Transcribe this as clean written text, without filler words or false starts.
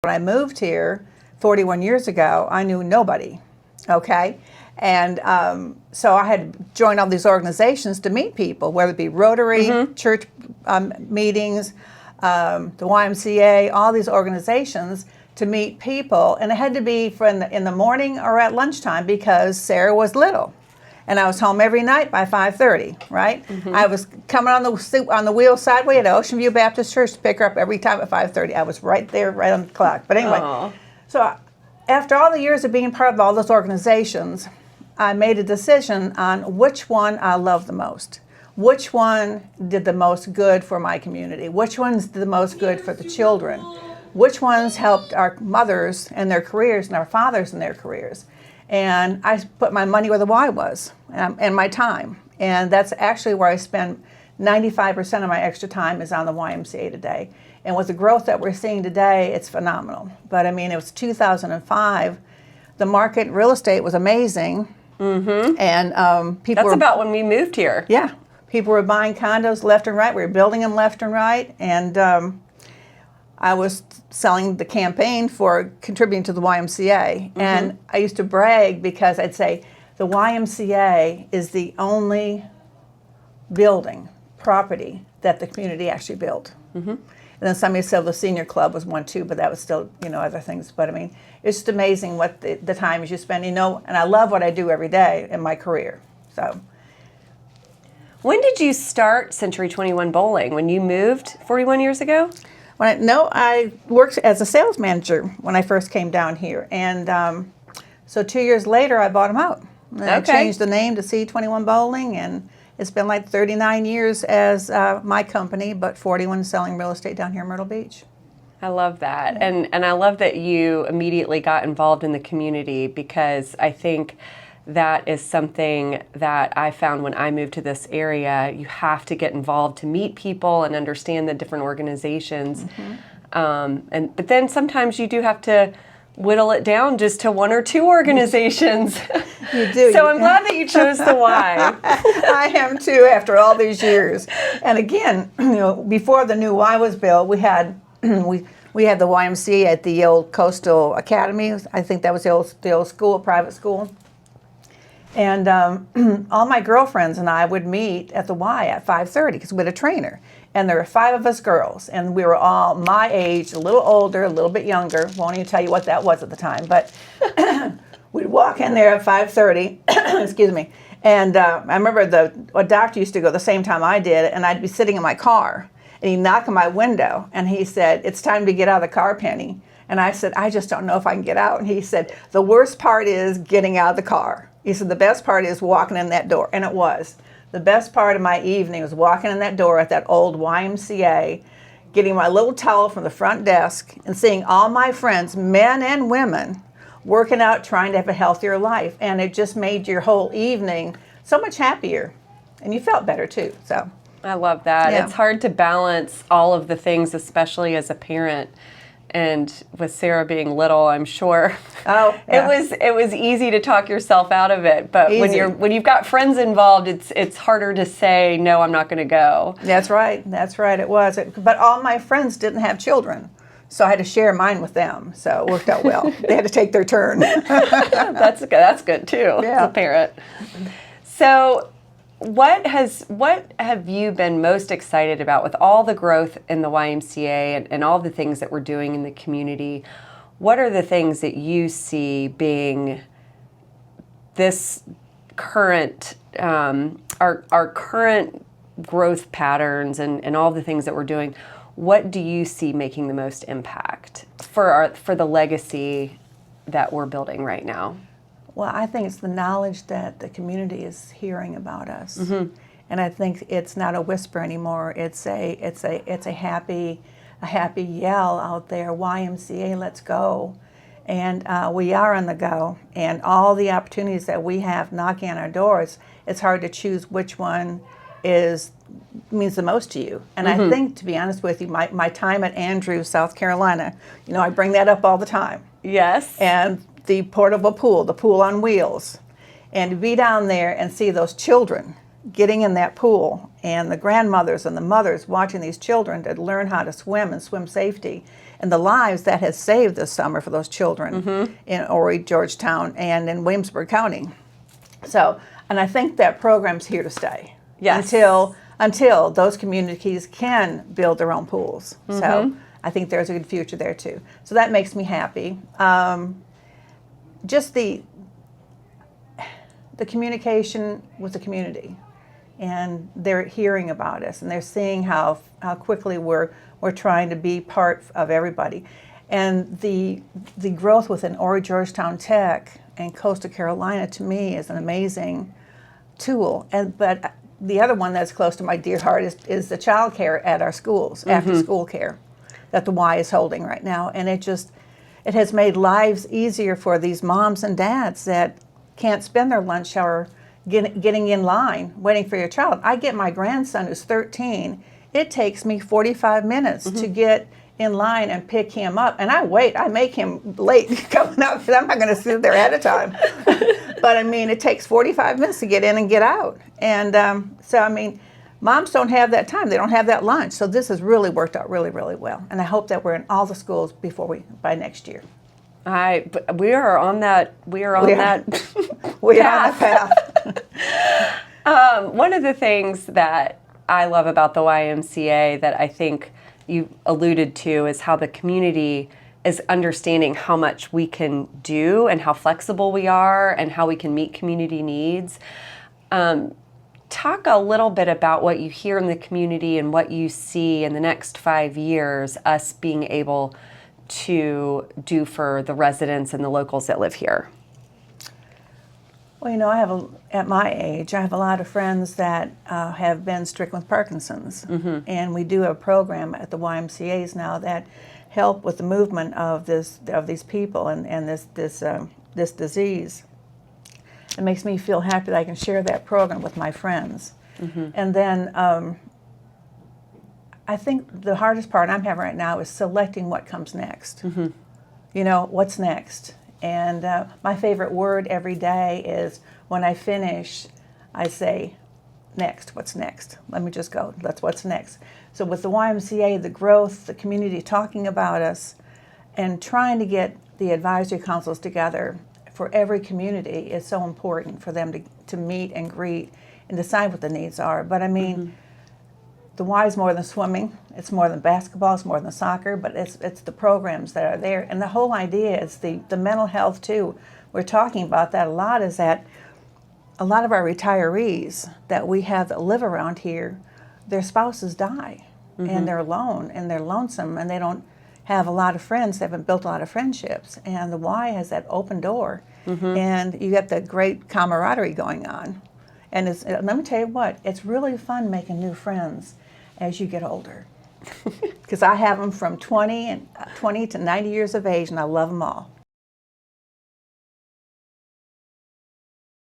When I moved here 41 years ago, I knew nobody, okay? And so I had to join all these organizations to meet people, whether it be Rotary, church meetings, the YMCA, all these organizations to meet people. And it had to be in the morning or at lunchtime because Sarah was little. And I was home every night by 5:30, right? I was coming on the wheel sideway at Ocean View Baptist Church to pick her up every time at 5:30. I was right there, right on the clock. But anyway, so after all the years of being part of all those organizations, I made a decision on which one I loved the most. Which one did the most good for my community? Which ones did the most good for the children? Which ones helped our mothers and their careers and our fathers and their careers? And I put my money where the Y was, and my time. And that's actually where I spend 95% of my extra time is on the YMCA today. And with the growth that we're seeing today, it's phenomenal. But I mean, it was 2005. The market in real estate was amazing. And people That's about when we moved here. Yeah. People were buying condos left and right. We were building them left and right. And I was selling the campaign for contributing to the YMCA. And I used to brag because I'd say, the YMCA is the only property that the community actually built. And then somebody said the senior club was one too, but that was still, other things. But I mean, it's just amazing what the time you spend, and I love what I do every day in my career, so. When did you start Century 21 Bowling? When you moved 41 years ago? I worked as a sales manager when I first came down here, and so 2 years later I bought them out. And I changed the name to C21 Bowling, and it's been like 39 years as my company, but 41 selling real estate down here in Myrtle Beach. I love that. Yeah. And I love that you immediately got involved in the community, because I think that is something that I found when I moved to this area. You have to get involved to meet people and understand the different organizations. But then sometimes you do have to whittle it down just to one or two organizations. You do. So I'm glad that you chose the Y. I am too, after all these years. And again, before the new Y was built, we had we had the YMCA at the old Coastal Academy. I think that was the old school, private school. And all my girlfriends and I would meet at the Y at 5:30 because we had a trainer. And there were 5 of us girls, and we were all my age, a little older, a little bit younger. Won't even tell you what that was at the time. But we'd walk in there at 5:30, excuse me. And I remember a doctor used to go the same time I did, and I'd be sitting in my car, and he'd knock on my window, and he said, "It's time to get out of the car, Penny." And I said, "I just don't know if I can get out." And he said, "The worst part is getting out of the car." He said, "The best part is walking in that door." And it was. The best part of my evening was walking in that door at that old YMCA, getting my little towel from the front desk, and seeing all my friends, men and women, working out, trying to have a healthier life. And it just made your whole evening so much happier. And you felt better too. So I love that. Yeah. It's hard to balance all of the things, especially as a parent. And with Sarah being little, I'm sure it was easy to talk yourself out of it. But when you've got friends involved, it's harder to say no, I'm not going to go. That's right. It was. But all my friends didn't have children, so I had to share mine with them. So it worked out well. They had to take their turn. That's good too, as a parent. So, what have you been most excited about with all the growth in the YMCA and all the things that we're doing in the community? What are the things that you see being this current, our current growth patterns and all the things that we're doing? What do you see making the most impact for the legacy that we're building right now? Well, I think it's the knowledge that the community is hearing about us, and I think it's not a whisper anymore. It's a happy yell out there. YMCA, let's go, and we are on the go. And all the opportunities that we have knocking on our doors, it's hard to choose which one means the most to you. And I think, to be honest with you, my time at Andrews, South Carolina, I bring that up all the time. Yes. And the portable pool, the pool on wheels, and to be down there and see those children getting in that pool, and the grandmothers and the mothers watching these children to learn how to swim and swim safety, and the lives that has saved this summer for those children in Horry, Georgetown, and in Williamsburg County. So, and I think that program's here to stay. Yes. Until those communities can build their own pools. So I think there's a good future there too. So that makes me happy. Just the communication with the community, and they're hearing about us, and they're seeing how quickly we're trying to be part of everybody. And the growth within Horry, Georgetown Tech and Coastal Carolina, to me, is an amazing tool. But the other one that's close to my dear heart is the child care at our schools, after school care, that the Y is holding right now. And it has made lives easier for these moms and dads that can't spend their lunch hour getting in line, waiting for your child. I get my grandson, who's 13. It takes me 45 minutes to get in line and pick him up. And I wait. I make him late coming up because I'm not going to sit there ahead of time. But, I mean, it takes 45 minutes to get in and get out. And so, I mean, moms don't have that time. They don't have that lunch. So this has really worked out really, really well. And I hope that we're in all the schools by next year. We are on that. We are on that. We are on that path. One of the things that I love about the YMCA that I think you alluded to is how the community is understanding how much we can do and how flexible we are and how we can meet community needs. Talk a little bit about what you hear in the community and what you see in the next 5 years, us being able to do for the residents and the locals that live here. Well, you know, at my age, I have a lot of friends that have been stricken with Parkinson's, and we do a program at the YMCA's now that help with the movement of these people and this disease. It makes me feel happy that I can share that program with my friends. And then I think the hardest part I'm having right now is selecting what comes next. You know, what's next? And my favorite word every day is when I finish, I say, next, what's next? Let me just go, that's what's next. So with the YMCA, the growth, the community talking about us, and trying to get the advisory councils together for every community is so important for them to meet and greet and decide what the needs are. But I mean, the Y is more than swimming, it's more than basketball, it's more than soccer, but it's the programs that are there. And the whole idea is the mental health too. We're talking about that a lot, is that a lot of our retirees that we have that live around here, their spouses die and they're alone and they're lonesome and they don't have a lot of friends, they haven't built a lot of friendships. And the Y has that open door and you get that great camaraderie going on. And let me tell you what, it's really fun making new friends as you get older. Because I have them from 20 to 90 years of age, and I love them all.